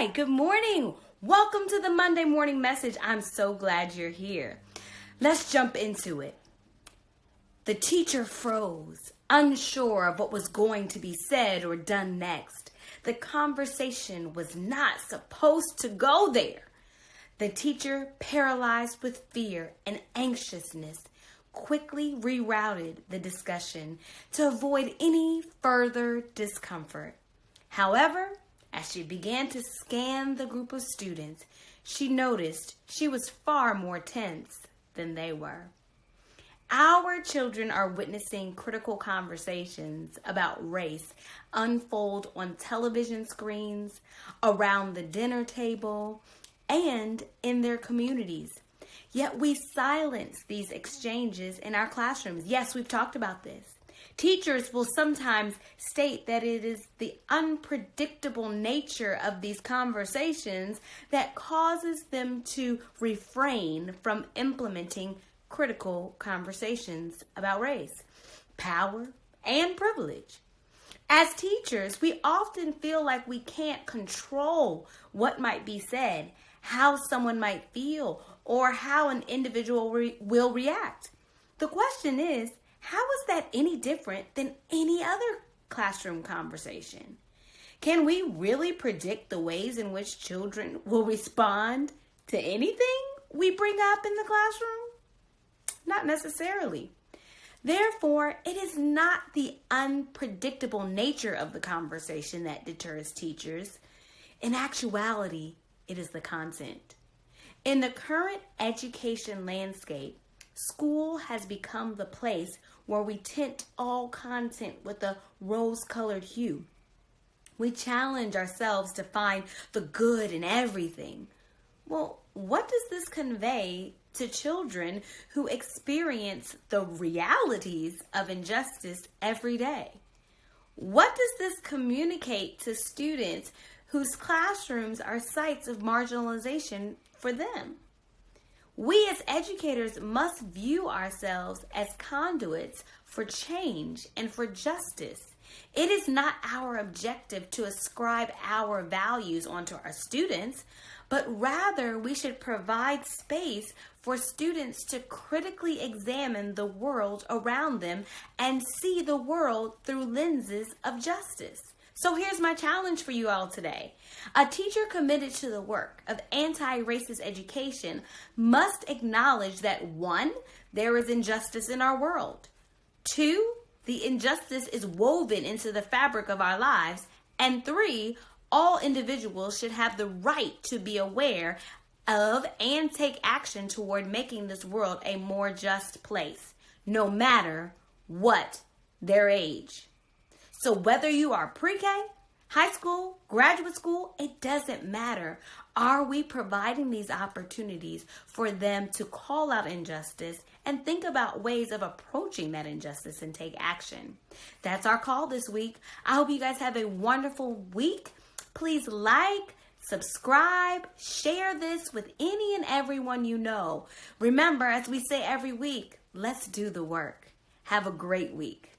Hi, good morning. Welcome to the Monday morning message. I'm so glad you're here. Let's jump into it. The teacher froze, unsure of what was going to be said or done next. The conversation was not supposed to go there. The teacher, paralyzed with fear and anxiousness, quickly rerouted the discussion to avoid any further discomfort. However, as she began to scan the group of students, she noticed she was far more tense than they were. Our children are witnessing critical conversations about race unfold on television screens, around the dinner table, and in their communities. Yet we silence these exchanges in our classrooms. Yes, we've talked about this. Teachers will sometimes state that it is the unpredictable nature of these conversations that causes them to refrain from implementing critical conversations about race, power, and privilege. As teachers, we often feel like we can't control what might be said, how someone might feel, or how an individual will react. The question is, how is that any different than any other classroom conversation? Can we really predict the ways in which children will respond to anything we bring up in the classroom? Not necessarily. Therefore, it is not the unpredictable nature of the conversation that deters teachers. In actuality, it is the content. In the current education landscape, school has become the place where we tint all content with a rose-colored hue. We challenge ourselves to find the good in everything. Well, what does this convey to children who experience the realities of injustice every day? What does this communicate to students whose classrooms are sites of marginalization for them? We as educators must view ourselves as conduits for change and for justice. It is not our objective to ascribe our values onto our students, but rather we should provide space for students to critically examine the world around them and see the world through lenses of justice. So here's my challenge for you all today. A teacher committed to the work of anti-racist education must acknowledge that 1, there is injustice in our world. 2, the injustice is woven into the fabric of our lives. And 3, all individuals should have the right to be aware of and take action toward making this world a more just place, no matter what their age. So whether you are pre-K, high school, graduate school, it doesn't matter. Are we providing these opportunities for them to call out injustice and think about ways of approaching that injustice and take action? That's our call this week. I hope you guys have a wonderful week. Please like, subscribe, share this with any and everyone you know. Remember, as we say every week, let's do the work. Have a great week.